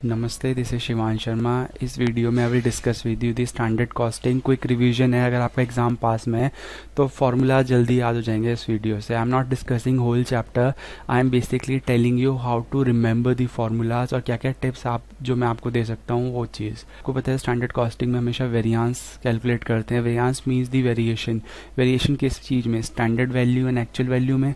नमस्ते, this is Shivan Sharma. इस video में I will discuss with you the standard costing. Quick revision है, अगर आपका एग्जाम पास में है तो फॉर्मूला जल्दी याद हो जाएंगे इस वीडियो से। I am not discussing whole chapter, I am basically telling you how to remember the formulas और क्या क्या टिप्स आप जो मैं आपको दे सकता हूँ वो चीज़। आपको पता है स्टैंडर्ड कॉस्टिंग में हमेशा वेरियांस कैलकुलेट करते हैं। Variance means the variation. Variation किस चीज़ में? Standard value and actual value में।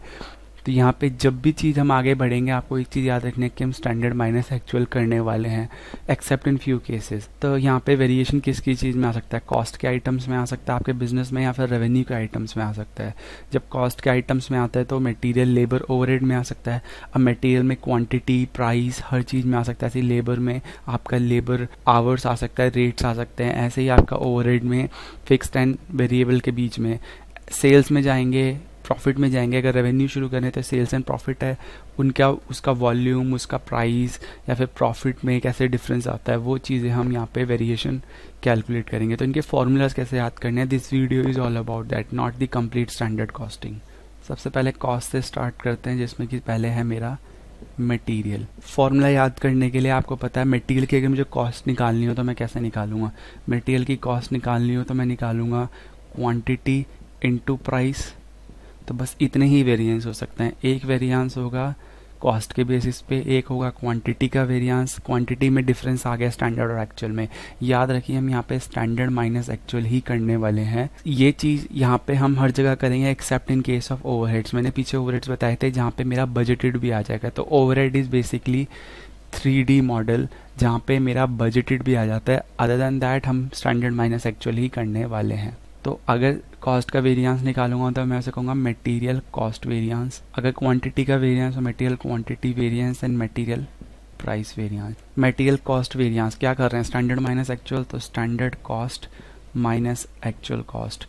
तो यहाँ पे जब भी चीज़ हम आगे बढ़ेंगे आपको एक चीज़ याद रखनी है कि हम स्टैंडर्ड माइनस एक्चुअल करने वाले हैं, एक्सेप्ट इन फ्यू केसेस। तो यहाँ पे वेरिएशन किसकी चीज़ में आ सकता है? कॉस्ट के आइटम्स में आ सकता है आपके बिजनेस में, या फिर रेवेन्यू के आइटम्स में आ सकता है। जब कॉस्ट के आइटम्स में आता है तो मटेरियल, लेबर, ओवरहेड में आ सकता है। अब मटेरियल में क्वांटिटी, प्राइस, हर चीज़ में आ सकता है। ऐसे लेबर में आपका लेबर आवर्स आ सकता है, रेट्स आ सकते हैं। ऐसे ही आपका ओवरहेड में फिक्स्ड एंड वेरिएबल के बीच में। सेल्स में जाएंगे, प्रॉफिट में जाएंगे। अगर रेवेन्यू शुरू करें तो सेल्स एंड प्रॉफिट है, उनका उसका वॉल्यूम, उसका प्राइस या फिर प्रॉफिट में कैसे डिफरेंस आता है, वो चीज़ें हम यहाँ पे वेरिएशन कैलकुलेट करेंगे। तो इनके फॉर्मूलाज कैसे याद करने हैं, this video is all about that, not the complete standard costing. सबसे पहले कॉस्ट से स्टार्ट करते हैं, जिसमें कि पहले है मेरा मटेरियल। फॉर्मूला याद करने के लिए आपको पता है मटेरियल की अगर मुझे कॉस्ट निकालनी हो तो मैं कैसे निकालूंगा? मटेरियल की कॉस्ट निकालनी हो तो मैं निकालूंगा क्वांटिटी इनटू प्राइस। तो बस इतने ही वेरिएंस हो सकते हैं। एक वेरिएंस होगा कॉस्ट के बेसिस पे, एक होगा क्वांटिटी का वेरिएंस। क्वांटिटी में डिफरेंस आ गया स्टैंडर्ड और एक्चुअल में। याद रखिए हम यहाँ पे स्टैंडर्ड माइनस एक्चुअल ही करने वाले हैं। ये चीज़ यहाँ पे हम हर जगह करेंगे accept in case of overheads. मैंने पीछे ओवरहेड्स बताए थे जहाँ पे मेरा बजटेड भी आ जाएगा। तो overhead is basically 3D model जहाँ पे मेरा बजटेड भी आ जाता है। अदर देन दैट हम स्टैंडर्ड माइनस एक्चुअल ही करने वाले हैं। तो अगर कॉस्ट का वेरिएंस निकालूंगा तो मैं ऐसे कहूँगा मटेरियल कॉस्ट वेरिएंस। अगर क्वांटिटी का वेरिएंस तो material quantity variance and material price variance. Material cost variance क्या कर रहे हैं? स्टैंडर्ड माइनस एक्चुअल, तो standard cost minus actual cost.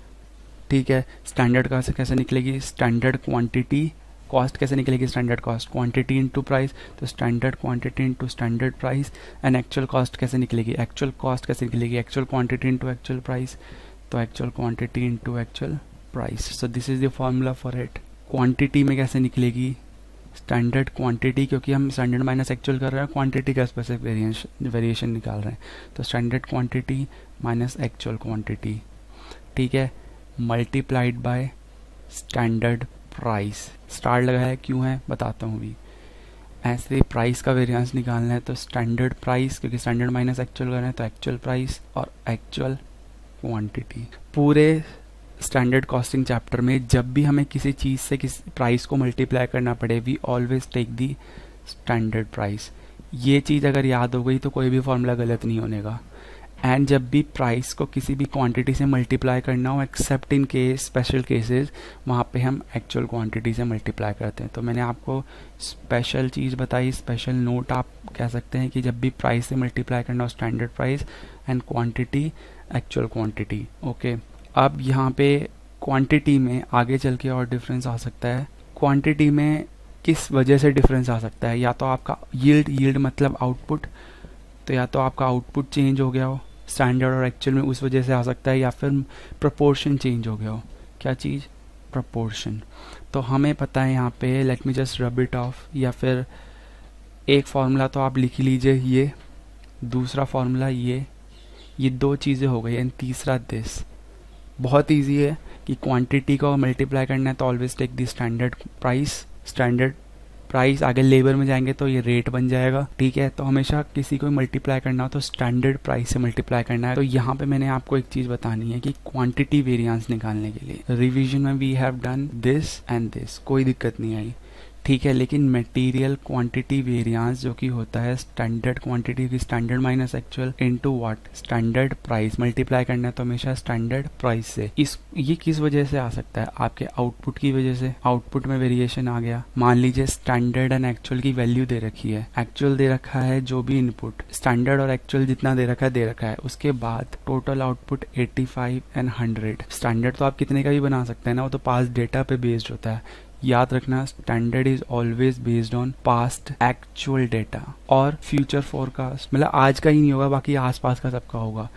ठीक है, स्टैंडर्ड का कैसे निकलेगी? स्टैंडर्ड क्वांटिटी कॉस्ट कैसे निकलेगी? Standard cost quantity into price, तो standard quantity into standard price. And actual cost कैसे निकलेगी? एक्चुअल कॉस्ट कैसे निकलेगी? Actual quantity into actual price, तो actual quantity into actual price. So this is the formula for it. Quantity में कैसे निकलेगी? Standard quantity, क्योंकि हम स्टैंडर्ड माइनस एक्चुअल कर रहे हैं, क्वांटिटी का स्पेसिफिक वेरिएशन निकाल रहे हैं, तो standard quantity minus actual quantity. ठीक है, multiplied by standard price. Star लगाया है, क्यों है बताता हूँ अभी। ऐसे प्राइस का वेरिएंस निकालना है तो स्टैंडर्ड प्राइस, क्योंकि स्टैंडर्ड माइनस एक्चुअल कर रहे हैं तो एक्चुअल प्राइस और एक्चुअल क्वांटिटी। पूरे स्टैंडर्ड कॉस्टिंग चैप्टर में जब भी हमें किसी चीज़ से किसी प्राइस को मल्टीप्लाई करना पड़े, we always take the standard price. ये चीज़ अगर याद हो गई तो कोई भी फॉर्मूला गलत नहीं होने का। एंड जब भी प्राइस को किसी भी क्वांटिटी से मल्टीप्लाई करना हो, accept in case special cases, वहाँ पे हम एक्चुअल क्वांटिटी से मल्टीप्लाई करते हैं। तो मैंने आपको स्पेशल चीज़ बताई, स्पेशल नोट आप कह सकते हैं कि जब भी प्राइस से मल्टीप्लाई करना हो standard price and quantity actual quantity. Okay, अब यहाँ पे क्वांटिटी में आगे चल के और डिफरेंस आ सकता है। क्वांटिटी में किस वजह से डिफरेंस आ सकता है? या तो आपका यील्ड मतलब आउटपुट, तो या तो आपका आउटपुट चेंज हो गया हो स्टैंडर्ड और एक्चुअल में, उस वजह से आ सकता है, या फिर प्रोपोर्शन चेंज हो गया हो। क्या चीज़? प्रोपोर्शन। तो हमें पता है यहाँ पे, let me just rub it of, या फिर एक फार्मूला तो आप लिख ही लीजिए ये, दूसरा फार्मूला ये दो चीज़ें हो गई, एंड तीसरा दिस। बहुत इजी है कि क्वांटिटी को मल्टीप्लाई करना है तो always take the standard price. Standard price आगे लेबर में जाएंगे तो ये रेट बन जाएगा। ठीक है, तो हमेशा किसी को मल्टीप्लाई करना हो तो स्टैंडर्ड प्राइस से मल्टीप्लाई करना है। तो यहाँ पे मैंने आपको एक चीज़ बतानी है कि क्वांटिटी वेरिएंस निकालने के लिए रिवीजन में we have done this and this, कोई दिक्कत नहीं आई। ठीक है, लेकिन मटेरियल क्वांटिटी वेरिएंस जो कि होता है स्टैंडर्ड क्वांटिटी की standard minus actual into what? Standard price. Multiply करना है तो हमेशा स्टैंडर्ड प्राइस से। ये किस वजह से आ सकता है? आपके आउटपुट की वजह से। आउटपुट में वेरिएशन आ गया। मान लीजिए स्टैंडर्ड एंड एक्चुअल की वैल्यू दे रखी है, एक्चुअल दे रखा है जो भी इनपुट, स्टैंडर्ड और एक्चुअल जितना दे रखा है, उसके बाद टोटल आउटपुट 85 एंड 100। स्टैंडर्ड तो आप कितने का भी बना सकते हैं ना, वो तो पास्ट डेटा पे बेस्ड होता है। याद रखना, standard is always based on past actual data और फ्यूचर फोरकास्ट, मतलब आज का ही नहीं होगा, बाकी आसपास का सबका होगा।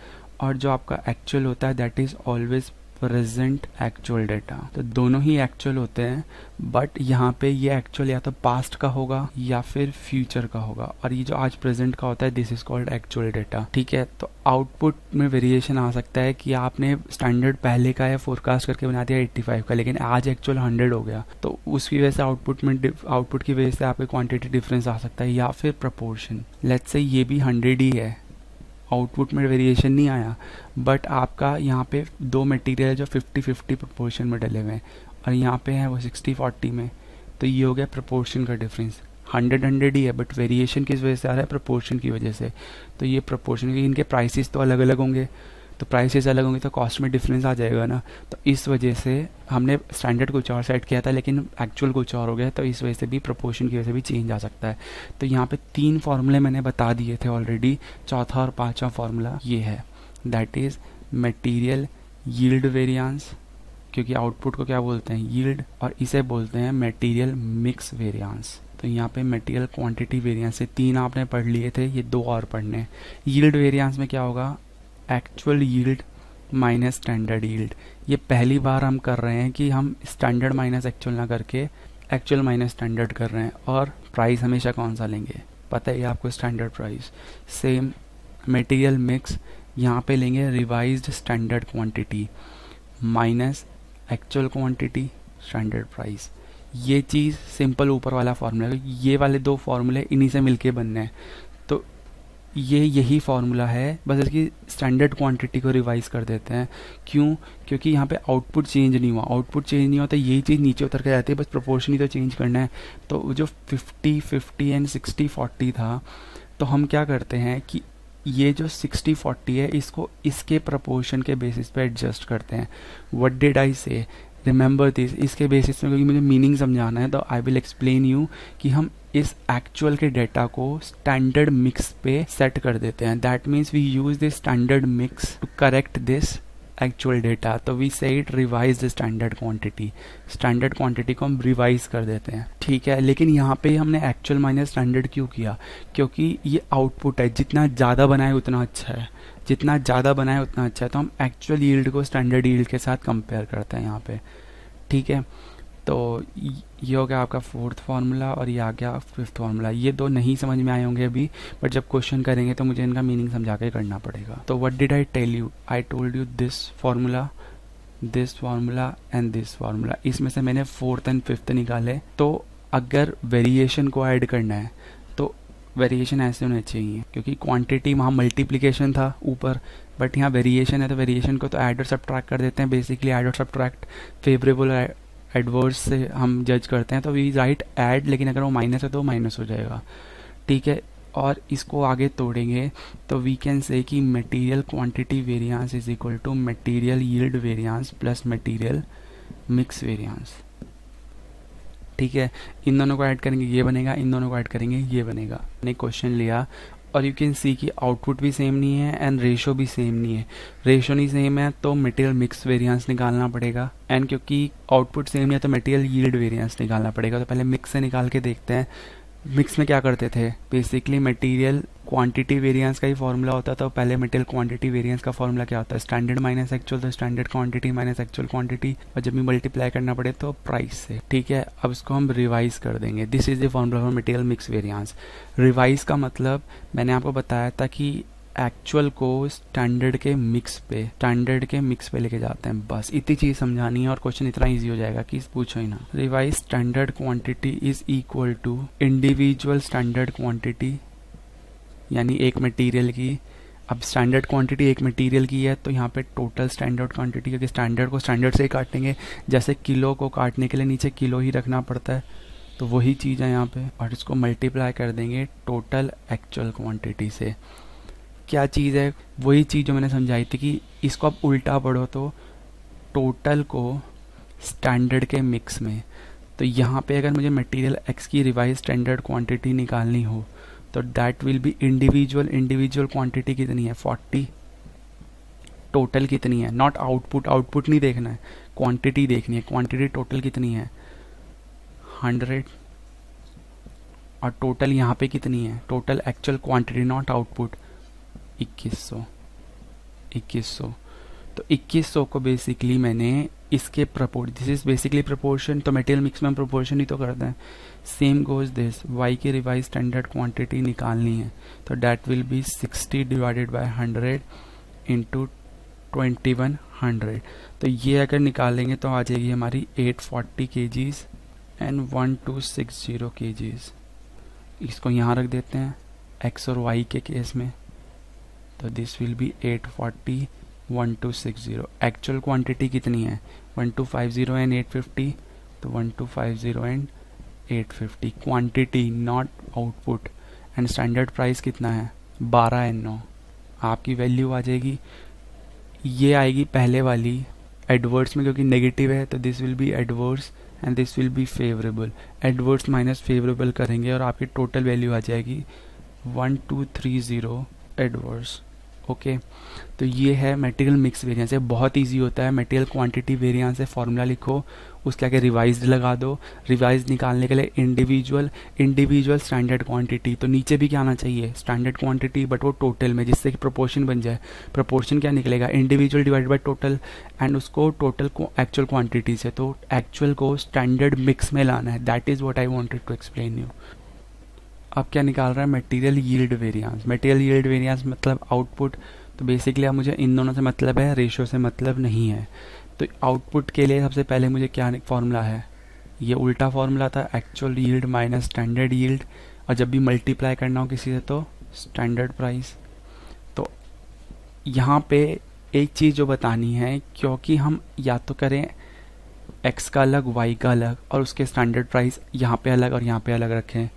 और जो आपका एक्चुअल होता है that is always present actual data. तो दोनों ही एक्चुअल होते हैं, बट यहाँ पे ये एक्चुअल या तो पास्ट का होगा या फिर फ्यूचर का होगा, और ये जो आज प्रेजेंट का होता है this is called actual data. ठीक है, तो आउटपुट में वेरिएशन आ सकता है कि आपने स्टैंडर्ड पहले का या फोरकास्ट करके बना दिया 85 का, लेकिन आज एक्चुअल 100 हो गया, तो उसकी वजह से आउटपुट की वजह से आपके क्वांटिटी डिफरेंस आ सकता है, या फिर प्रपोर्शन। लेट्स से ये भी 100 ही है, आउटपुट में वेरिएशन नहीं आया, बट आपका यहाँ पे दो मटेरियल जो 50-50 प्रोपोर्शन में डले हुए हैं और यहाँ पे है वो 60-40 में, तो ये हो गया प्रोपोर्शन का डिफरेंस। 100 ही है, बट वेरिएशन किस वजह से आ रहा है? प्रोपोर्शन की वजह से। तो ये प्रोपोर्शन की, इनके प्राइसेस तो अलग अलग होंगे, तो प्राइसेस अलग होंगे तो कॉस्ट में डिफरेंस आ जाएगा ना। तो इस वजह से हमने स्टैंडर्ड कुछ और सेट किया था लेकिन एक्चुअल कुछ और हो गया, तो इस वजह से भी प्रोपोर्शन की वजह से भी चेंज आ सकता है। तो यहाँ पे 3 फार्मूले मैंने बता दिए थे ऑलरेडी, चौथा और पांचवा फार्मूला ये है, that is material yield variance, क्योंकि आउटपुट को क्या बोलते हैं? यील्ड, और इसे बोलते हैं मटेरियल मिक्स वेरिएंस। तो यहाँ पे मटेरियल क्वांटिटी वेरिएंस से 3 आपने पढ़ लिए थे, ये 2 और पढ़ने। यील्ड वेरिएंस में क्या होगा? Actual yield minus standard yield. ये पहली बार हम कर रहे हैं कि हम स्टैंडर्ड माइनस एक्चुअल ना करके एक्चुअल माइनस स्टैंडर्ड कर रहे हैं। और प्राइस हमेशा कौन सा लेंगे? पता है आपको, standard price. Same material mix, यहाँ पे लेंगे revised standard quantity minus actual quantity standard price. ये चीज़ सिंपल ऊपर वाला फार्मूला, ये वाले 2 फार्मूले इन्हीं से मिलके बनने हैं। तो ये यही फार्मूला है, बस इसकी स्टैंडर्ड क्वांटिटी को रिवाइज कर देते हैं। क्यों? क्योंकि यहाँ पे आउटपुट चेंज नहीं हुआ, आउटपुट चेंज नहीं होता, यही चीज़ नीचे उतर के जाती है, बस प्रोपोर्शन ही तो चेंज करना है। तो जो 50-50 एंड 60-40 था, तो हम क्या करते हैं कि ये जो 60-40 है इसको इसके प्रोपोर्शन के बेसिस पे एडजस्ट करते हैं। व्हाट डिड आई से? रिमेंबर दिस, इसके बेसिस में, क्योंकि मुझे मीनिंग समझाना है, तो आई विल एक्सप्लेन यू कि हम इस एक्चुअल के डेटा को स्टैंडर्ड मिक्स पे सेट कर देते हैं। That means we use this standard mix to correct this actual data. तो we say it revise the standard quantity, standard quantity को हम रिवाइज कर देते हैं। ठीक है, लेकिन यहाँ पे हमने एक्चुअल माइनस स्टैंडर्ड क्यों किया? क्योंकि ये आउटपुट है, जितना ज़्यादा बनाए उतना अच्छा है, जितना ज़्यादा बनाए उतना अच्छा है। तो हम एक्चुअल यील्ड को स्टैंडर्ड यील्ड के साथ कंपेयर करते हैं यहाँ पे। ठीक है, तो ये हो गया आपका 4th फार्मूला और ये आ गया 5th फार्मूला। ये 2 नहीं समझ में आए होंगे अभी, बट जब क्वेश्चन करेंगे तो मुझे इनका मीनिंग समझा के करना पड़ेगा। तो what did I tell you? I told you this formula and this formula. इसमें से मैंने 4th एंड 5th निकाले। तो अगर वेरिएशन को ऐड करना है तो वेरिएशन ऐसे होने चाहिए, क्योंकि क्वांटिटी वहाँ मल्टीप्लिकेशन था ऊपर, बट यहाँ वेरिएशन है, तो वेरिएशन को तो ऐड और सब्ट्रैक्ट कर देते हैं। बेसिकली ऐड और सब्ट्रैक्ट फेवरेबल एडवर्स से हम जज करते हैं, तो वी राइट ऐड, लेकिन अगर वो माइनस है तो माइनस हो जाएगा। ठीक है, और इसको आगे तोड़ेंगे तो वी कैन से कि material quantity variance is equal to material yield variance plus material mix variance. ठीक है, इन दोनों को ऐड करेंगे ये बनेगा, इन दोनों को ऐड करेंगे ये बनेगा। मैंने क्वेश्चन लिया और यू कैन सी कि आउटपुट भी सेम नहीं है एंड रेशो भी सेम नहीं है। रेशो नहीं सेम है तो मटेरियल मिक्स वेरिएंस निकालना पड़ेगा, एंड क्योंकि आउटपुट सेम नहीं है तो मटेरियल यील्ड वेरिएंस निकालना पड़ेगा। तो पहले मिक्स से निकाल के देखते हैं। मिक्स में क्या करते थे? बेसिकली मटेरियल क्वांटिटी वेरिएंस का ही फॉर्मूला होता था। तो पहले मटेरियल क्वांटिटी वेरिएंस का फॉर्मूला क्या होता है? स्टैंडर्ड माइनस एक्चुअल, तो standard quantity minus actual quantity, और जब भी मल्टीप्लाई करना पड़े तो प्राइस से। ठीक है, अब इसको हम रिवाइज कर देंगे। This is the formula for material mix variance. Revise का मतलब मैंने आपको बताया था कि एक्चुअल को स्टैंडर्ड के मिक्स पे लेके जाते हैं। बस इतनी चीज समझानी है और क्वेश्चन इतना इजी हो जाएगा कि पूछो ही ना। Revise standard quantity is equal to individual standard quantity, यानी एक मटेरियल की। अब स्टैंडर्ड क्वांटिटी एक मटेरियल की है तो यहाँ पे टोटल स्टैंडर्ड क्वांटिटी, क्योंकि स्टैंडर्ड को स्टैंडर्ड से ही काटेंगे, जैसे किलो को काटने के लिए नीचे किलो ही रखना पड़ता है, तो वही चीज़ है यहाँ पे। और इसको मल्टीप्लाई कर देंगे टोटल एक्चुअल क्वांटिटी से। क्या चीज़ है? वही चीज़ जो मैंने समझाई थी कि इसको आप उल्टा पढ़ो तो टोटल को स्टैंडर्ड के मिक्स में। तो यहाँ पे अगर मुझे मटेरियल एक्स की रिवाइज स्टैंडर्ड क्वांटिटी निकालनी हो तो that will be individual quantity कितनी है? 40। टोटल कितनी है? नॉट आउटपुट नहीं देखना है, क्वांटिटी देखनी है। क्वांटिटी टोटल कितनी है? 100। और टोटल यहाँ पे कितनी है? Total actual quantity not output 2100। तो 2100 को बेसिकली मैंने इसके दिस इज बेसिकली प्रोपोर्शन, तो मटेरियल मिक्स में हम प्रोपोर्शन ही तो करते हैं। सेम गोज दिस, वाई की रिवाइज स्टैंडर्ड क्वांटिटी निकालनी है, तो that will be 60 divided by 100 into 2100। तो ये अगर निकालेंगे तो आ जाएगी हमारी 840 kgs एंड 1260 kgs। इसको यहाँ रख देते हैं x और y के केस में, तो this will B 840 1260। Actual quantity कितनी है 1250 एंड 850, तो 1250 and 850 quantity not output. And standard price कितना है 12 एंड 9। आपकी वैल्यू आ जाएगी, ये आएगी पहले वाली एडवर्ड्स में, क्योंकि नेगेटिव है तो this will be adverse and this will be favourable. Adverse minus favourable करेंगे और आपकी टोटल वैल्यू आ जाएगी 1230 एडवर्ड्स। ओके, तो ये है मटेरियल मिक्स वेरिएंस। है बहुत इजी होता है। मटेरियल क्वांटिटी वेरिएंस है, फॉर्मूला लिखो, उसके आगे रिवाइज लगा दो। रिवाइज निकालने के लिए इंडिविजुअल स्टैंडर्ड क्वांटिटी, तो नीचे भी क्या आना चाहिए स्टैंडर्ड क्वांटिटी, बट वो टोटल में, जिससे कि प्रोपोर्शन बन जाए। प्रोपोर्शन क्या निकलेगा individual divided by total, and उसको टोटल को एक्चुअल क्वांटिटी से, तो एक्चुअल को स्टैंडर्ड मिक्स में लाना है। That is what I wanted to explain you. अब क्या निकाल रहा है material yield variance. Material yield variance मतलब आउटपुट, तो बेसिकली अब मुझे इन दोनों से मतलब है, रेशियो से मतलब नहीं है। तो आउटपुट के लिए सबसे पहले मुझे क्या फॉर्मूला है, ये उल्टा फॉर्मूला था, actual yield minus standard yield, और जब भी मल्टीप्लाई करना हो किसी से तो स्टैंडर्ड प्राइस। तो यहाँ पे एक चीज़ जो बतानी है, क्योंकि हम या तो करें x का अलग y का अलग और उसके स्टैंडर्ड प्राइस यहाँ पे अलग और यहाँ पे अलग रखें,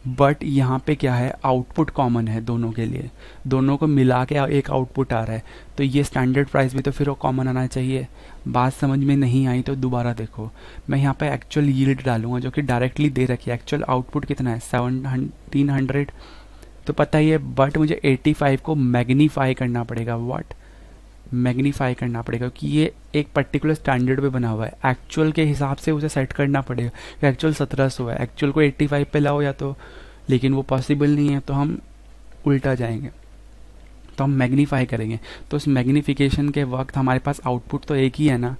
बट यहाँ पे क्या है आउटपुट कॉमन है दोनों के लिए, दोनों को मिला के एक आउटपुट आ रहा है, तो ये स्टैंडर्ड प्राइस भी तो फिर वो कॉमन आना चाहिए। बात समझ में नहीं आई तो दोबारा देखो, मैं यहाँ पे एक्चुअल यील्ड डालूंगा जो कि डायरेक्टली दे रखी है। एक्चुअल आउटपुट कितना है 1700 तो पता ही है, बट मुझे 85 को मैग्नीफाई करना पड़ेगा। व्हाट मैग्नीफाई करना पड़ेगा, क्योंकि ये एक पर्टिकुलर स्टैंडर्ड पे बना हुआ है, एक्चुअल के हिसाब से उसे सेट करना पड़ेगा। एक्चुअल 1700 है, एक्चुअल को 85 पे लाओ या तो, लेकिन वो पॉसिबल नहीं है, तो हम उल्टा जाएंगे, तो हम मैग्नीफाई करेंगे। तो उस मैग्नीफिकेशन के वक्त हमारे पास आउटपुट तो एक ही है ना,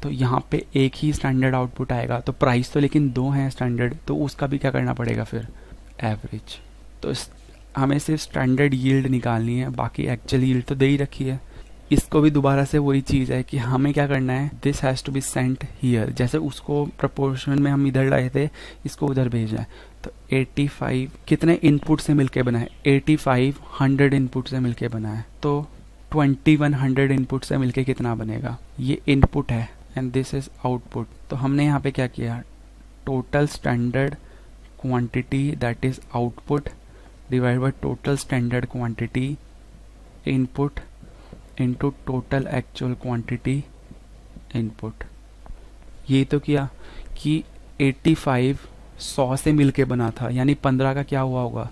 तो यहाँ पे एक ही स्टैंडर्ड आउटपुट आएगा, तो प्राइस तो लेकिन दो हैं स्टैंडर्ड, तो उसका भी क्या करना पड़ेगा फिर एवरेज। तो हमें सिर्फ स्टैंडर्ड यील्ड निकालनी है, बाकी एक्चुअल यील्ड तो दे ही रखी है। इसको भी दोबारा से वही चीज़ है कि हमें क्या करना है, this has to be sent here, जैसे उसको प्रोपोर्शन में हम इधर लाए थे इसको उधर भेजना है। तो 85 कितने इनपुट से मिलके बना है 85 100 इनपुट से मिलके बना है, तो 2100 इनपुट से मिलके कितना बनेगा, ये इनपुट है एंड दिस इज आउटपुट। तो हमने यहाँ पे क्या किया, total standard quantity that is output divide by total standard quantity input into total actual quantity input. ये तो किया कि 85 100 से मिलके बना था, यानी 15 का क्या हुआ होगा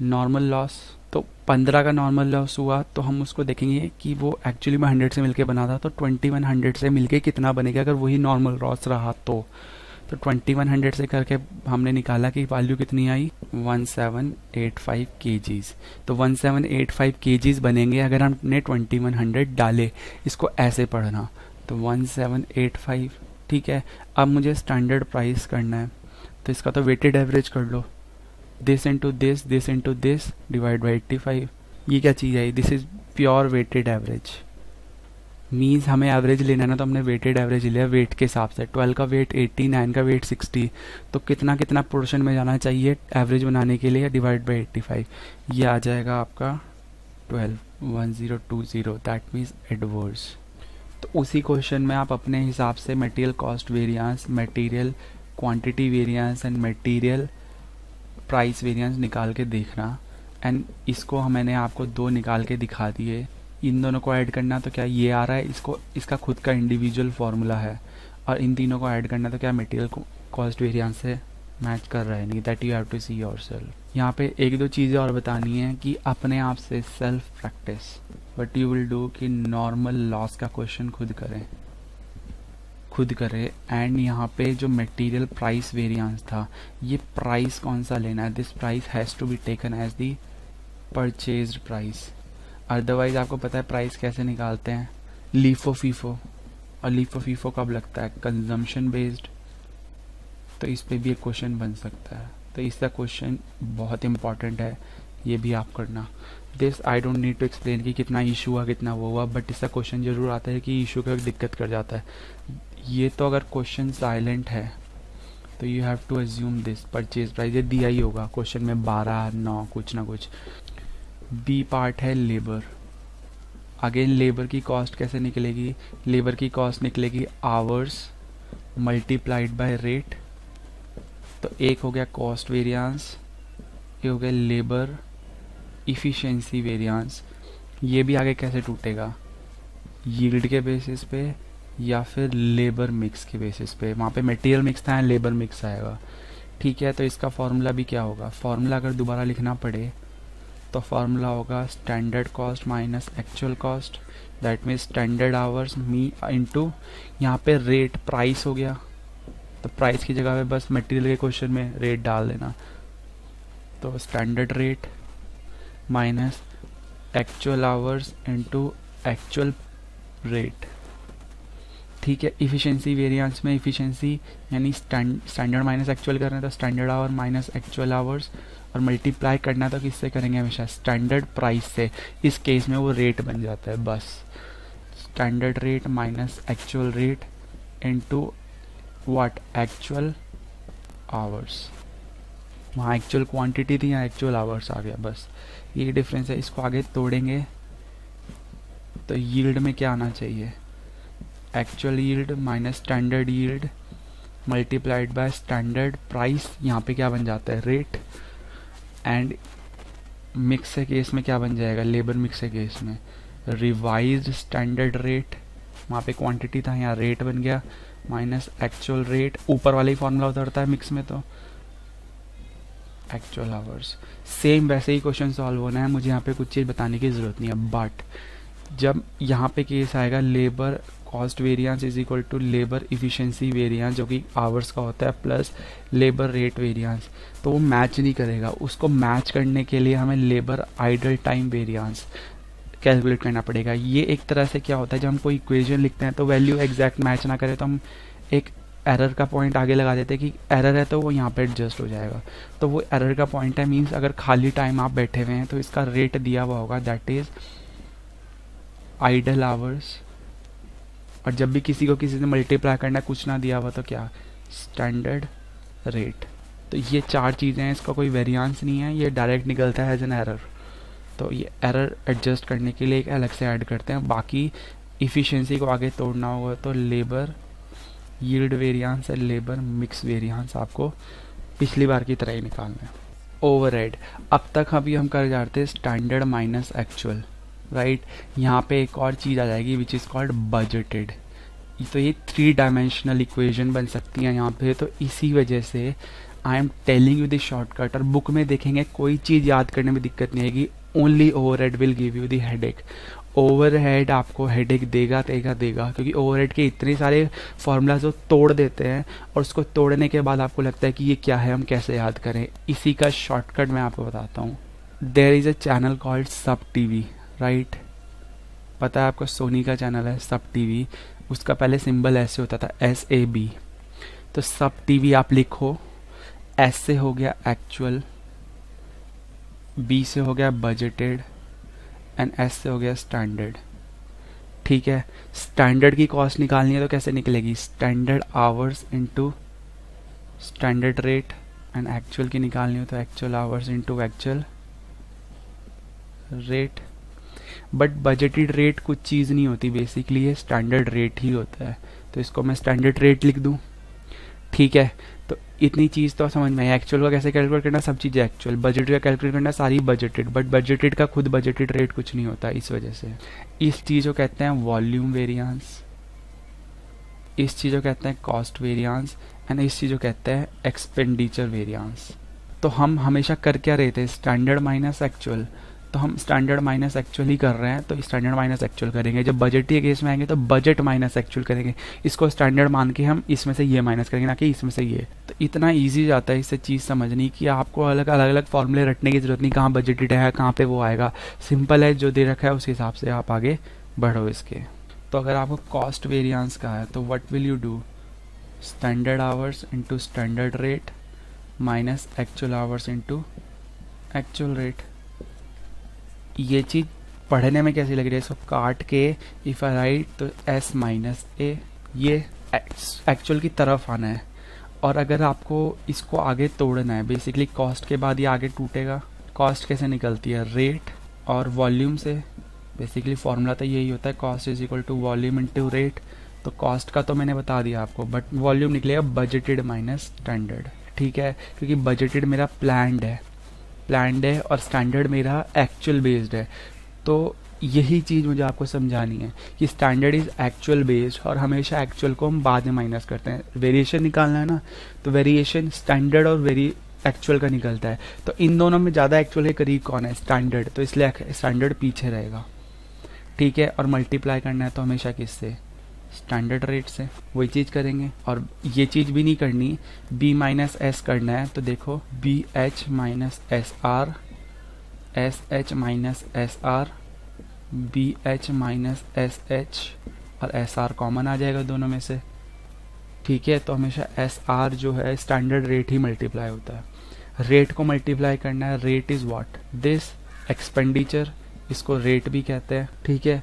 नॉर्मल लॉस। तो 15 का नॉर्मल लॉस हुआ तो हम उसको देखेंगे कि वो एक्चुअली में 100 से मिलके बना था, तो 2100 से मिलके कितना बनेगा अगर वही नॉर्मल लॉस रहा तो 2100 से करके हमने निकाला कि वैल्यू कितनी आई 1785 kgs। तो 1785 kgs बनेंगे अगर हमने 2100 डाले। इसको ऐसे पढ़ना, तो 1785 ठीक है। अब मुझे स्टैंडर्ड प्राइस करना है, तो इसका तो वेटेड एवरेज कर लो, this into this divide by 85। ये क्या चीज़ है, this is pure weighted average. Means हमें एवरेज लेना है ना, तो हमने वेटेड एवरेज लिया वेट के हिसाब से। 12 का वेट 80, 9 का वेट 60, तो कितना कितना पोर्शन में जाना चाहिए एवरेज बनाने के लिए, डिवाइड बाई 85। ये आ जाएगा आपका 12 1020, दैट मीन्स एडवर्स। तो उसी क्वेश्चन में आप अपने हिसाब से material cost variance, material quantity variance and material price variance निकाल के देखना। एंड इसको मैंने आपको दो निकाल के दिखा दिए, इन दोनों को ऐड करना तो क्या ये आ रहा है, इसका खुद का इंडिविजुअल फार्मूला है, और इन तीनों को ऐड करना तो क्या मटेरियल कॉस्ट वेरिएंस से मैच कर रहा है, नहीं that you have to see yourself. यहाँ पे एक दो चीज़ें और बतानी है कि अपने आप से self practice what you will do कि नॉर्मल लॉस का क्वेश्चन खुद करें। एंड यहाँ पे जो मटेरियल प्राइस वेरिएंस था, ये प्राइस कौन सा लेना है, this price has to be taken as the purchased price. Otherwise आपको पता है प्राइस कैसे निकालते हैं, लीफो फीफो, और लीफो फीफो कब लगता है? Consumption based. तो इस पे भी एक क्वेश्चन बन सकता है। तो इसका क्वेश्चन बहुत इंपॉर्टेंट है, ये भी आप करना। This I don't need to explain कि कितना इशू हुआ कितना वो हुआ, बट इसका क्वेश्चन जरूर आता है कि इशू का दिक्कत कर जाता है। ये तो अगर क्वेश्चन साइलेंट है तो you have to assume this purchase price, ये दिया ही होगा क्वेश्चन में 12, 9 कुछ ना कुछ। बी पार्ट है लेबर। अगेन लेबर की कॉस्ट कैसे निकलेगी? लेबर की कॉस्ट निकलेगी आवर्स मल्टीप्लाइड बाय रेट। तो एक हो गया कॉस्ट वेरिएंस, ये हो गया लेबर इफिशिएंसी वेरिएंस। ये भी आगे कैसे टूटेगा? यील्ड के बेसिस पे या फिर लेबर मिक्स के बेसिस पे। वहाँ पे मटेरियल मिक्स था, लेबर मिक्स आएगा। ठीक है, तो इसका फॉर्मूला भी क्या होगा? फॉर्मूला अगर दोबारा लिखना पड़े तो फॉर्मूला होगा standard cost minus actual cost, that means standard hours me into यहाँ पे रेट प्राइस हो गया। तो प्राइस की जगह पे बस मटेरियल के क्वेश्चन में रेट डाल देना। तो standard rate minus actual hours into actual rate. ठीक है, इफिशिएंसी वेरिएंस में इफिशिएंसी यानी स्टैंडर्ड माइनस एक्चुअल कर रहे हैं तो standard our minus actual hours, और मल्टीप्लाई करना तो किससे करेंगे? हमेशा स्टैंडर्ड प्राइस से। इस केस में वो रेट बन जाता है बस। Standard rate minus actual rate into what? Actual hours. वहाँ एक्चुअल क्वांटिटी थी, यहाँ एक्चुअल आवर्स आ गया, बस ये डिफरेंस है। इसको आगे तोड़ेंगे तो यील्ड में क्या आना चाहिए? Actual yield minus standard yield multiplied by standard price. यहाँ पे क्या बन जाता है? रेट। एंड मिक्स के केस में क्या बन जाएगा? लेबर मिक्स के केस में रिवाइज्ड स्टैंडर्ड रेट, वहाँ पे क्वांटिटी था, यहाँ रेट बन गया, माइनस एक्चुअल रेट। ऊपर वाला ही फॉर्मूला उतरता है मिक्स में, तो एक्चुअल आवर्स। सेम वैसे ही क्वेश्चन सॉल्व होना है, मुझे यहाँ पे कुछ चीज़ बताने की ज़रूरत नहीं है। बट जब यहाँ पे केस आएगा labour cost variance is equal to labour efficiency variance, जो कि आवर्स का होता है, प्लस लेबर रेट वेरिएंस, तो वो मैच नहीं करेगा। उसको मैच करने के लिए हमें labour idle time variance calculate करना पड़ेगा। ये एक तरह से क्या होता है, जब हम कोई इक्वेशन लिखते हैं तो वैल्यू एग्जैक्ट मैच ना करे तो हम एक एरर का पॉइंट आगे लगा देते हैं कि एरर है तो वो यहाँ पे एडजस्ट हो जाएगा। तो वो एरर का पॉइंट है, मीन्स अगर खाली टाइम आप बैठे हुए हैं तो इसका रेट दिया हुआ होगा, दैट इज आइडल आवर्स। और जब भी किसी को किसी से मल्टीप्लाई करना कुछ ना दिया हुआ तो क्या? Standard rate. तो ये चार चीज़ें हैं, इसका कोई वेरिएंस नहीं है, ये डायरेक्ट निकलता है एज एन एरर। तो ये एरर एडजस्ट करने के लिए एक अलग से ऐड करते हैं। बाकी इफिशिएंसी को आगे तोड़ना होगा तो लेबर यील्ड वेरिएंस और लेबर मिक्स वेरिएंस आपको पिछली बार की तरह ही निकालना है। ओवरहेड, अब तक अभी हम कर जाते हैं स्टैंडर्ड माइनस एक्चुअल, राइट। यहाँ पे एक और चीज़ आ जाएगी विच इज़ कॉल्ड बजटेड। तो ये 3 डायमेंशनल इक्वेशन बन सकती हैं यहाँ पे। तो इसी वजह से I am telling you the shortcut. और बुक में देखेंगे कोई चीज़ याद करने में दिक्कत नहीं आएगी, only overhead will give you the headache. Overhead आपको हेडेक देगा क्योंकि ओवरहेड के इतने सारे फॉर्मूलाज वो तोड़ देते हैं, और उसको तोड़ने के बाद आपको लगता है कि ये क्या है, हम कैसे याद करें। इसी का शॉर्टकट मैं आपको बताता हूँ। There is a channel called Sab TV, right. पता है आपको, सोनी का चैनल है सब टीवी। उसका पहले सिंबल ऐसे होता था, SAB। तो सब टीवी आप लिखो, S से हो गया एक्चुअल, B से हो गया बजटेड, एंड S से हो गया स्टैंडर्ड। ठीक है, स्टैंडर्ड की कॉस्ट निकालनी है तो कैसे निकलेगी? Standard hours into standard rate, and actual की निकालनी हो तो actual hours into actual rate. But budgeted rate कुछ चीज़ नहीं होती, बेसिकली ये स्टैंडर्ड रेट ही होता है। तो इसको मैं स्टैंडर्ड रेट लिख दूँ, ठीक है। तो इतनी चीज़ तो समझ में आई। एक्चुअल का कैसे कैलकुलेट करना, सब चीज़ें एक्चुअल। बजटेड का कैलकुलेट करना, सारी बजटेड। बट बजटेड का खुद बजटेड रेट कुछ नहीं होता, इस वजह से इस चीज़ को कहते हैं वॉल्यूम वेरिएंस, इस चीज़ को कहते हैं कॉस्ट वेरिएंस, एंड इस चीज़ को कहते हैं एक्सपेंडिचर वेरिएंस। तो हम हमेशा कर क्या रहे थे? Standard minus actual. तो हम स्टैंडर्ड माइनस एक्चुअल ही कर रहे हैं, तो स्टैंडर्ड माइनस एक्चुअल करेंगे। जब बजट के केस में आएंगे तो बजट माइनस एक्चुअल करेंगे। इसको स्टैंडर्ड मान के हम इसमें से ये माइनस करेंगे, ना कि इसमें से ये। तो इतना ईजी जाता है इससे चीज़ समझनी कि आपको अलग अलग फॉर्मूले रटने की जरूरत नहीं, कहाँ बजटेड है, कहाँ पे वो आएगा। सिंपल है, जो दे रखा है उस हिसाब से आप आगे बढ़ो इसके। तो अगर आपको कॉस्ट वेरिएंस का है तो what will you do, standard hours into standard rate minus actual hours into actual rate. ये चीज़ पढ़ने में कैसी लग रही है, इसको काट के इफ आई राइट तो एस माइनस ए, ये एक्चुअल की तरफ आना है। और अगर आपको इसको आगे तोड़ना है, बेसिकली कॉस्ट के बाद ये आगे टूटेगा। कॉस्ट कैसे निकलती है, रेट और वॉल्यूम से। बेसिकली फॉर्मूला तो यही होता है, cost is equal to volume into rate. तो कॉस्ट का तो मैंने बता दिया आपको, बट वॉल्यूम निकलेगा बजटेड माइनस स्टैंडर्ड, ठीक है, क्योंकि बजटेड मेरा प्लान्ड है और स्टैंडर्ड मेरा एक्चुअल बेस्ड है। तो यही चीज़ मुझे आपको समझानी है कि स्टैंडर्ड इज एक्चुअल बेस्ड और हमेशा एक्चुअल को हम बाद में माइनस करते हैं। वेरिएशन निकालना है ना, तो वेरिएशन स्टैंडर्ड और एक्चुअल का निकलता है। तो इन दोनों में ज़्यादा एक्चुअल के करीब कौन है, स्टैंडर्ड, तो इसलिए स्टैंडर्ड पीछे रहेगा, ठीक है। और मल्टीप्लाई करना है तो हमेशा किससे, स्टैंडर्ड रेट से, वही चीज़ करेंगे। और ये चीज़ भी नहीं करनी, बी माइनस एस करना है, तो देखो B H minus S R, S H minus S R, B H minus S H, और एस आर कॉमन आ जाएगा दोनों में से, ठीक है। तो हमेशा एस आर जो है स्टैंडर्ड रेट ही मल्टीप्लाई होता है। रेट को मल्टीप्लाई करना है, rate is what, this expenditure, इसको रेट भी कहते हैं, ठीक है।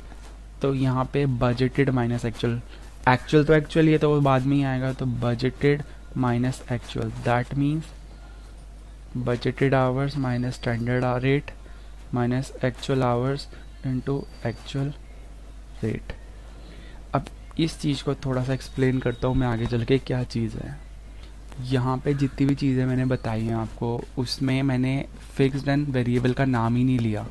तो यहाँ पे बजटेड माइनस एक्चुअल, एक्चुअल तो एक्चुअल ये तो वो बाद में ही आएगा, तो budgeted minus actual, that means budgeted hours minus standard rate minus actual hours into actual rate. अब इस चीज़ को थोड़ा सा एक्सप्लेन करता हूँ मैं आगे चल के क्या चीज़ है। यहाँ पे जितनी भी चीज़ें मैंने बताई हैं आपको, उसमें मैंने फिक्स्ड एंड वेरिएबल का नाम ही नहीं लिया,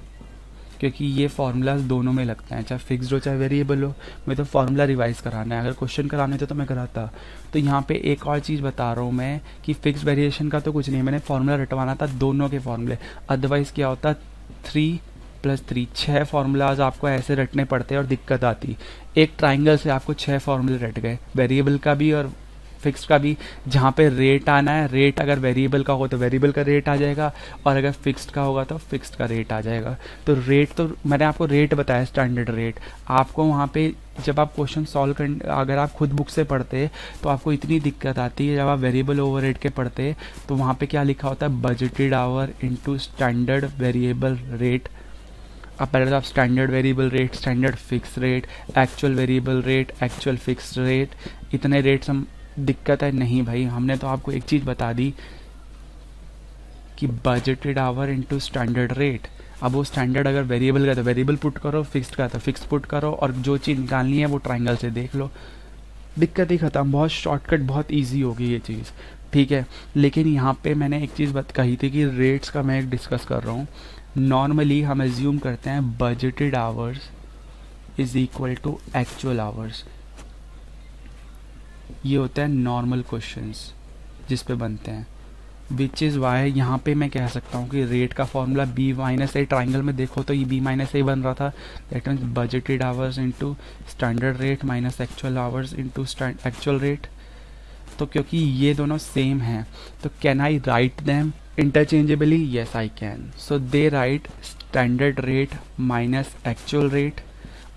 क्योंकि ये फार्मूलाज दोनों में लगता है, चाहे फिक्स्ड हो चाहे वेरिएबल हो। मैं तो फार्मूला रिवाइज कराना है, अगर क्वेश्चन कराने थे तो मैं कराता। तो यहाँ पे एक और चीज़ बता रहा हूँ मैं कि फिक्स्ड वेरिएशन का तो कुछ नहीं, मैंने फार्मूला रटवाना था दोनों के फार्मूले, अदरवाइज क्या होता 3 + 3, 6 फार्मूलाज आपको ऐसे रटने पड़ते हैं और दिक्कत आती। एक ट्राइंगल से आपको 6 फार्मूले रट गए, वेरिएबल का भी और फिक्स का भी। जहाँ पे रेट आना है, रेट अगर वेरिएबल का हो तो वेरिएबल का रेट आ जाएगा, और अगर फिक्स्ड का होगा तो फिक्स्ड का रेट आ जाएगा। तो रेट तो मैंने आपको रेट बताया, स्टैंडर्ड रेट। आपको वहाँ पे जब आप क्वेश्चन सॉल्व कर, अगर आप खुद बुक से पढ़ते तो आपको इतनी दिक्कत आती है, जब आप वेरिएबल ओवरहेड के पढ़ते तो वहाँ पे क्या लिखा होता है, budgeted our into standard variable rate. अब पहले तो आप standard variable rate, standard fix rate, actual variable rate, actual fix rate, इतने रेट्स हम, दिक्कत है नहीं भाई। हमने तो आपको एक चीज़ बता दी कि budgeted our into standard rate. अब वो स्टैंडर्ड अगर वेरिएबल का तो वेरिएबल पुट करो, फिक्स्ड का तो फिक्स पुट करो, और जो चीज़ निकालनी है वो ट्रायंगल से देख लो, दिक्कत ही खत्म। बहुत शॉर्टकट, बहुत ईजी होगी ये चीज़, ठीक है। लेकिन यहाँ पे मैंने एक चीज़ कही थी कि रेट्स का मैं एक डिस्कस कर रहा हूँ। नॉर्मली हम एज्यूम करते हैं budgeted hours is equal to actual hours, ये होता है नॉर्मल क्वेश्चंस जिस पे बनते हैं, विच इज़ वाई यहाँ पे मैं कह सकता हूँ कि रेट का फॉर्मूला बी माइनस ए, ट्राइंगल में देखो तो ये बी माइनस ए बन रहा था, that means budgeted hours into standard rate minus actual hours into actual rate. तो क्योंकि ये दोनों सेम हैं तो can I write them interchangeably, yes I can. So they right standard rate minus actual rate,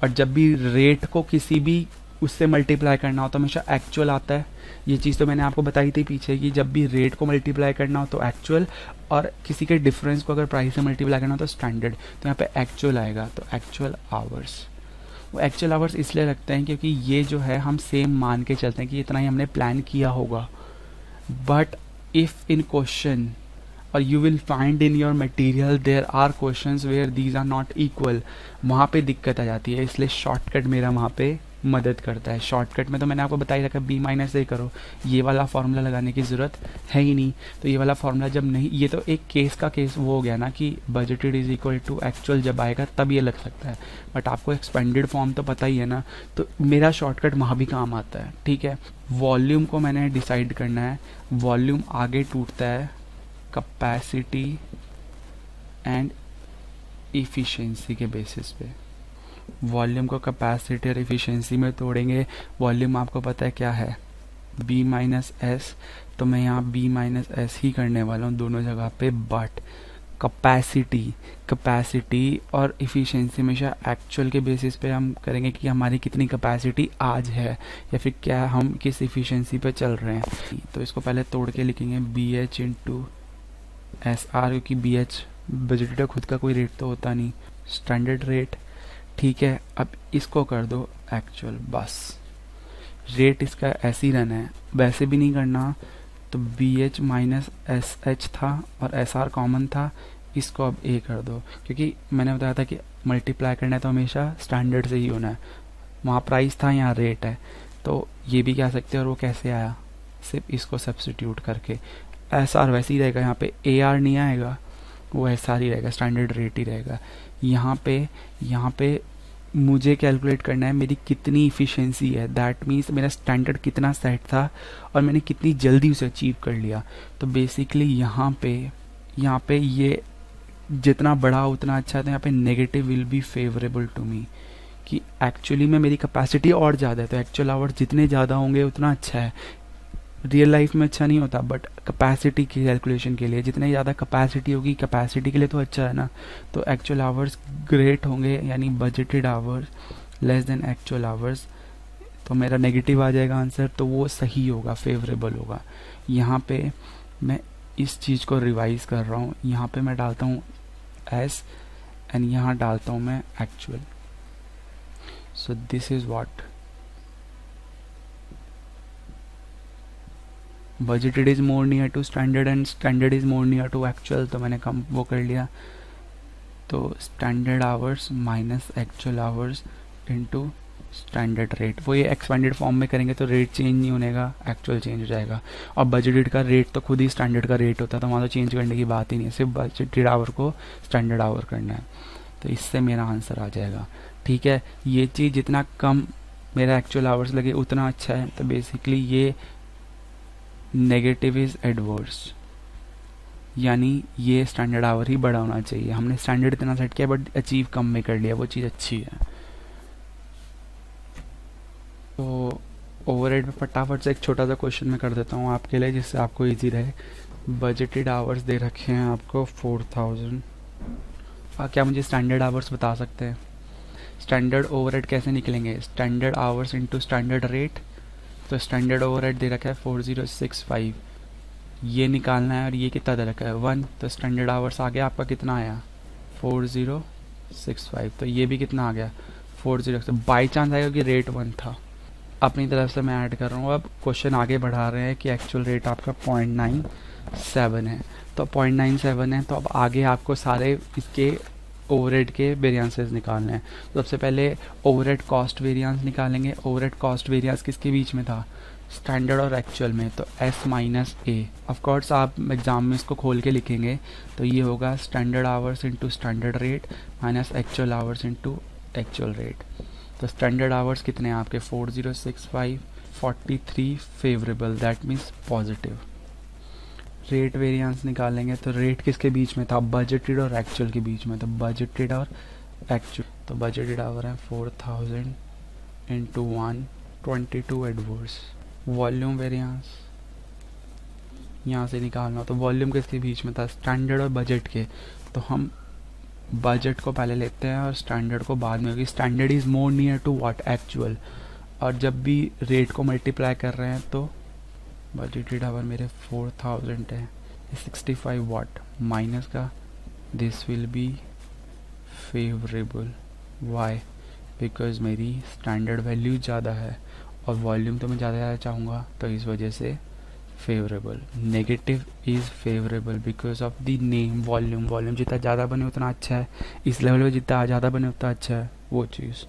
और जब भी रेट को किसी भी उससे मल्टीप्लाई करना हो तो हमेशा एक्चुअल आता है। ये चीज़ तो मैंने आपको बताई थी पीछे कि जब भी रेट को मल्टीप्लाई करना हो तो एक्चुअल, और किसी के डिफरेंस को अगर प्राइस से मल्टीप्लाई करना हो तो स्टैंडर्ड। तो यहाँ पे एक्चुअल आएगा, तो एक्चुअल आवर्स। वो एक्चुअल आवर्स इसलिए रखते हैं क्योंकि ये जो है हम सेम मान के चलते हैं कि इतना ही हमने प्लान किया होगा। बट इफ़ इन क्वेश्चन, और you will find in your material there are questions where these are not equal, वहाँ पे दिक्कत आ जाती है। इसलिए शॉर्टकट मेरा वहाँ पे मदद करता है। शॉर्टकट में तो मैंने आपको बताई रखा, बी माइनस ए करो, ये वाला फार्मूला लगाने की ज़रूरत है ही नहीं। तो ये वाला फार्मूला जब नहीं, ये तो एक केस का केस वो हो गया ना कि budgeted is equal to actual जब आएगा तब ये लग सकता है, बट आपको एक्सपेंडेड फॉर्म तो पता ही है ना, तो मेरा शॉर्टकट वहाँ भी काम आता है, ठीक है। वॉल्यूम को मैंने डिसाइड करना है, वॉल्यूम आगे टूटता है कैपेसिटी एंड इफ़िशियंसी के बेसिस पे। वॉल्यूम को कैपेसिटी और इफ़िशियंसी में तोड़ेंगे। वॉल्यूम आपको पता है क्या है, बी माइनस एस, तो मैं यहाँ बी माइनस एस ही करने वाला हूँ दोनों जगह पे। बट कैपेसिटी और इफ़िशेंसी हमेशा एक्चुअल के बेसिस पे हम करेंगे कि हमारी कितनी कैपेसिटी आज है या फिर क्या हम किस इफ़िशेंसी पे चल रहे हैं। तो इसको पहले तोड़ के लिखेंगे B H into S R, क्योंकि बी एच बजटेड का खुद का कोई रेट तो होता नहीं, स्टैंडर्ड रेट। ठीक है, अब इसको कर दो एक्चुअल, बस रेट इसका ऐसे ही रहना है, वैसे भी नहीं करना। तो B H minus S H था और एस आर कॉमन था, इसको अब ए कर दो, क्योंकि मैंने बताया था कि मल्टीप्लाई करना है तो हमेशा स्टैंडर्ड से ही होना है। वहाँ प्राइस था, यहाँ रेट है, तो ये भी कह सकते हैं। और वो कैसे आया, सिर्फ इसको सब्स्टिट्यूट करके। एस आर वैसे ही रहेगा, यहाँ पे ए आर नहीं आएगा, वो एस आर ही रहेगा, स्टैंडर्ड रेट ही रहेगा। यहाँ पे मुझे कैलकुलेट करना है मेरी कितनी इफ़िशेंसी है, दैट मीन्स मेरा स्टैंडर्ड कितना सेट था और मैंने कितनी जल्दी उसे अचीव कर लिया। तो बेसिकली यहाँ पे ये जितना बड़ा उतना अच्छा, तो यहाँ पे negative will be favourable to me, कि एक्चुअली में मेरी कैपेसिटी और ज़्यादा है, तो एक्चुअल आवर्स जितने ज़्यादा होंगे उतना अच्छा है। रियल लाइफ में अच्छा नहीं होता, बट कैपेसिटी की कैलकुलेशन के लिए जितनी ज़्यादा कैपेसिटी होगी, कैपेसिटी के लिए तो अच्छा है ना। तो एक्चुअल आवर्स ग्रेट होंगे, यानी budgeted hours less than actual hours, तो मेरा नेगेटिव आ जाएगा आंसर, तो वो सही होगा, फेवरेबल होगा। यहाँ पे मैं इस चीज़ को रिवाइज कर रहा हूँ, यहाँ पे मैं डालता हूँ एस एंड यहाँ डालता हूँ मैं actual. So this is what budgeted is more near to standard and standard is more near to actual, तो मैंने कम वो कर लिया। तो standard hours minus actual hours into standard rate, वो ये एक्सपेंडेड फॉर्म में करेंगे तो रेट चेंज नहीं होने का, एक्चुअल चेंज हो जाएगा। और बजटेड का रेट तो खुद ही स्टैंडर्ड का रेट होता है, तो वहाँ तो चेंज करने की बात ही नहीं है, सिर्फ बजटेड आवर को स्टैंडर्ड आवर करना है। तो इससे मेरा आंसर आ जाएगा। ठीक है, ये चीज़ जितना कम मेरा एक्चुअल आवर्स लगे उतना अच्छा है। तो बेसिकली ये नेगेटिव इज एडवर्स, यानी ये स्टैंडर्ड आवर ही बड़ा होना चाहिए। हमने स्टैंडर्ड इतना सेट किया बट अचीव कम में कर लिया, वो चीज़ अच्छी है। तो ओवरहेड पे फटाफट से एक छोटा सा क्वेश्चन मैं कर देता हूँ आपके लिए, जिससे आपको इजी रहे। बजटेड आवर्स दे रखे हैं आपको 4000। क्या मुझे स्टैंडर्ड आवर्स बता सकते हैं? स्टैंडर्ड ओवरहेड कैसे निकलेंगे? Standard hours into standard rate. तो स्टैंडर्ड ओवरहेड दे रखा है 4065, ये निकालना है, और ये कितना दे रखा है 1, तो स्टैंडर्ड आवर्स आ गया आपका, कितना आया 4065। तो ये भी कितना आ गया 40। तो बाई चांस आएगा कि रेट 1 था, अपनी तरफ से मैं ऐड कर रहा हूँ। अब क्वेश्चन आगे बढ़ा रहे हैं कि एक्चुअल रेट आपका 0.97 है, तो 0.97 है, तो अब आगे आपको सारे इसके ओवरहेड के वेरिएंसेस निकालने हैं। तो सबसे पहले ओवरहेड कॉस्ट वेरिएंस निकालेंगे। ओवरहेड कॉस्ट वेरिएंस किसके बीच में था? स्टैंडर्ड और एक्चुअल में, तो एस माइनस ए। ऑफकोर्स आप एग्जाम में इसको खोल के लिखेंगे तो ये होगा standard hours into standard rate minus actual hours into actual rate. तो स्टैंडर्ड आवर्स कितने हैं आपके 4065, 43 favourable, that means positive. Rate variance निकालेंगे तो रेट किसके बीच में था? बजटेड और एक्चुअल के बीच में, तो बजटेड और एक्चुअल। तो बजटेड आवर है 4000 इंटू 122 एडवर्स। वॉल्यूम वेरिएंस यहाँ से निकालना, तो वॉल्यूम किसके बीच में था? स्टैंडर्ड और बजट के। तो हम बजट को पहले लेते हैं और स्टैंडर्ड को बाद में, क्योंकि standard is more near to what actual. और जब भी रेट को मल्टीप्लाई कर रहे हैं तो बजटेड आवर मेरे 4000 है, 65 वाट माइनस का, this will be favourable. Why? Because मेरी स्टैंडर्ड वैल्यू ज़्यादा है और वॉल्यूम तो मैं ज़्यादा चाहूँगा, तो इस वजह से favourable. Negative is favourable because of the name volume. Volume जितना ज़्यादा बने उतना अच्छा है, इस लेवल पे जितना ज़्यादा बने उतना अच्छा है, वो चीज़।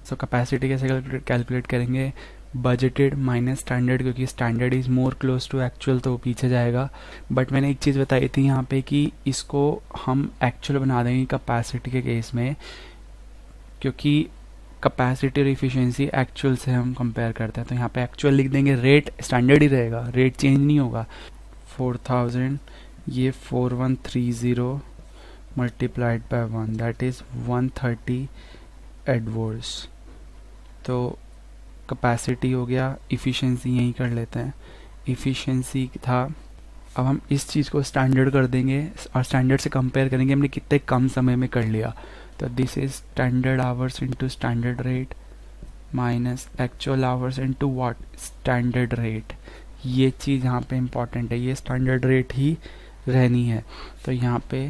सो कैपेसिटी कैसे कैलकुलेट करेंगे? बजटेड माइनस स्टैंडर्ड, क्योंकि standard is more close to actual, तो वो पीछे जाएगा। बट मैंने एक चीज़ बताई थी यहाँ पे कि इसको हम एक्चुअल बना देंगे कैपेसिटी के केस में, क्योंकि कैपेसिटी और इफिशिएंसी एक्चुअल से हम कंपेयर करते हैं। तो यहाँ पे एक्चुअल लिख देंगे, रेट स्टैंडर्ड ही रहेगा, रेट चेंज नहीं होगा। 4000 ये 4130 multiplied by 1 that is 130 adverse. तो कैपेसिटी हो गया, इफ़िशेंसी यहीं कर लेते हैं। इफ़िशेंसी था अब हम इस चीज़ को स्टैंडर्ड कर देंगे और स्टैंडर्ड से कंपेयर करेंगे हमने कितने कम समय में कर लिया। तो this is standard hours into standard rate minus actual hours into what, standard rate. ये चीज़ यहाँ पे इम्पॉर्टेंट है, ये स्टैंडर्ड रेट ही रहनी है। तो यहाँ पे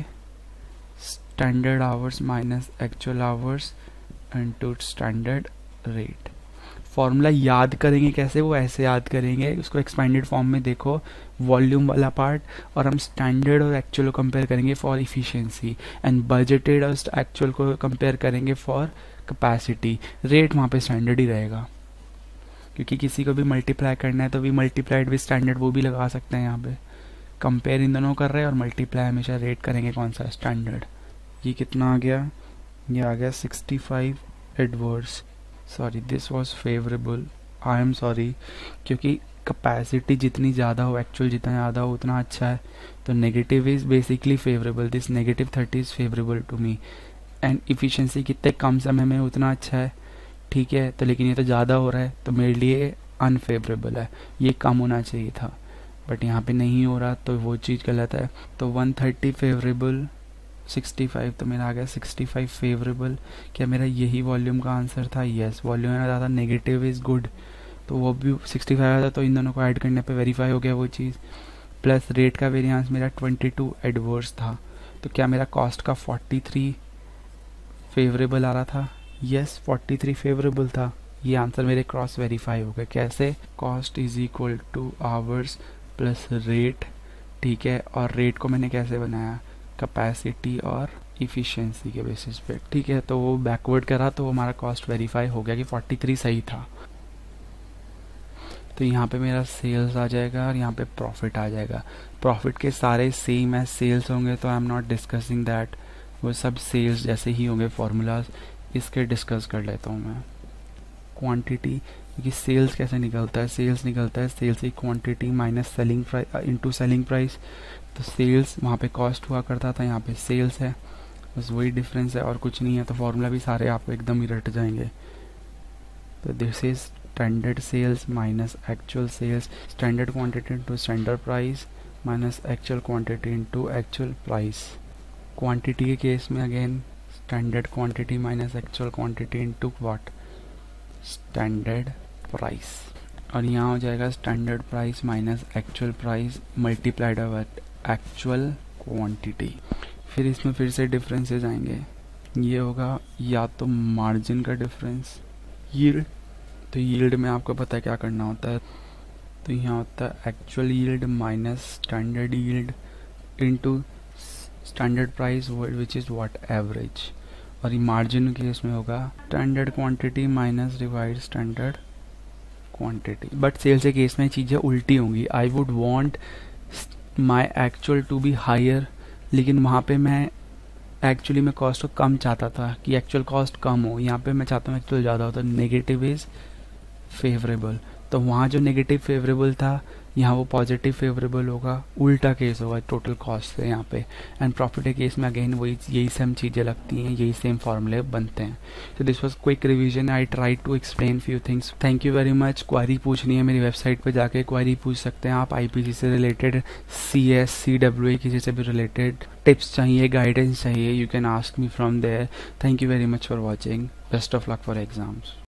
standard hours minus actual hours into standard rate. Formula याद करेंगे कैसे, वो ऐसे याद करेंगे, उसको एक्सपेंडेड फॉर्म में देखो वॉल्यूम वाला पार्ट, और हम स्टैंडर्ड और एक्चुअल को कंपेयर करेंगे फॉर इफिशिएंसी, एंड बजटेड और एक्चुअल को कंपेयर करेंगे फॉर कैपेसिटी। रेट वहाँ पे स्टैंडर्ड ही रहेगा, क्योंकि किसी को भी मल्टीप्लाई करना है तो भी मल्टीप्लाइड विद स्टैंडर्ड वो भी लगा सकते हैं। यहाँ पे कंपेयर इन दोनों कर रहे हैं और मल्टीप्लाई हमेशा रेट करेंगे कौन सा, स्टैंडर्ड। ये कितना आ गया, ये आ गया 65 adverse, sorry this was favourable, I am sorry, क्योंकि कैपेसिटी जितनी ज़्यादा हो, एक्चुअल जितना ज़्यादा हो उतना अच्छा है। तो negative is basically favourable, this -30 is favourable to me, and efficiency कितने कम समय में उतना अच्छा है, ठीक है। तो लेकिन ये तो ज़्यादा हो रहा है तो मेरे लिए अनफेवरेबल है, ये कम होना चाहिए था, बट यहाँ पे नहीं हो रहा तो वो चीज़ गलत है। तो 130 फेवरेबल, 65 तो मेरा आ गया 65 फेवरेबल। क्या मेरा यही वॉल्यूम का आंसर था? यस, वॉल्यूम मेरा ज़्यादा, नेगेटिव इज़ गुड, तो वो भी 65 आया था, तो इन दोनों को ऐड करने पे वेरीफाई हो गया वो चीज़। प्लस रेट का वेरिएंस मेरा 22 एडवर्स था, तो क्या मेरा कॉस्ट का 43 फेवरेबल आ रहा था? यस, 43 फेवरेबल था। ये आंसर मेरे क्रॉस वेरीफाई हो गए। कैसे? Cost is equal two hours plus rate, ठीक है। और रेट को मैंने कैसे बनाया? कैपेसिटी और इफ़िशिएंसी के बेसिस पे, ठीक है। तो वो बैकवर्ड करा तो हमारा कॉस्ट वेरीफाई हो गया कि 43 सही था। तो यहाँ पे मेरा सेल्स आ जाएगा और यहाँ पे प्रॉफिट आ जाएगा। प्रॉफिट के सारे सेम एज सेल्स होंगे, तो आई एम नॉट डिस्कसिंग दैट, वो सब सेल्स जैसे ही होंगे फॉर्मूलाज। इसके डिस्कस कर लेता हूँ मैं। क्वांटिटी, क्योंकि सेल्स कैसे निकलता है? सेल्स निकलता है सेल्स की quantity minus selling price into selling price. तो सेल्स वहाँ पे कॉस्ट हुआ करता था, यहाँ पे सेल्स है, बस वही डिफरेंस है और कुछ नहीं है। तो फॉर्मूला भी सारे आपको एकदम ही रट जाएंगे। तो this is standard sales minus actual sales, standard quantity into standard price minus actual quantity into actual price. Quantity के केस में again standard quantity minus actual quantity into what, standard price. और यहाँ हो जाएगा standard price minus actual price multiplied by actual quantity. फिर इसमें फिर से डिफरेंसेस आएंगे। ये होगा या तो मार्जिन का डिफरेंस, यील्ड। तो यील्ड में आपको पता है क्या करना होता है, तो यहाँ होता है actual yield minus standard yield into standard price which is what, average. और ये मार्जिन के केस में होगा standard quantity minus divide standard quantity. But sales के केस में चीज़ें उल्टी होंगी। I would want my actual to be higher, लेकिन वहाँ पे मैं एक्चुअली मैं कॉस्ट को कम चाहता था कि एक्चुअल कॉस्ट कम हो। यहाँ पे मैं चाहता हूँ एक्चुअल ज़्यादा हो, तो नेगेटिव इज़ फेवरेबल। तो वहाँ जो नेगेटिव फेवरेबल था यहाँ वो पॉजिटिव फेवरेबल होगा, उल्टा केस होगा टोटल कॉस्ट से यहाँ पे। एंड प्रॉफिट के केस में अगेन वही यही सेम चीज़ें लगती हैं, यही सेम फॉर्मूले बनते हैं। तो this was quick revision, I try to explain few things. Thank you very much. Query पूछनी है मेरी वेबसाइट पे जाके क्वारी पूछ सकते हैं आप। IPC से रिलेटेड, CS, CWA किसी से भी रिलेटेड टिप्स चाहिए, गाइडेंस चाहिए, you can ask me from there. Thank you very much for watching. Best of luck for exams.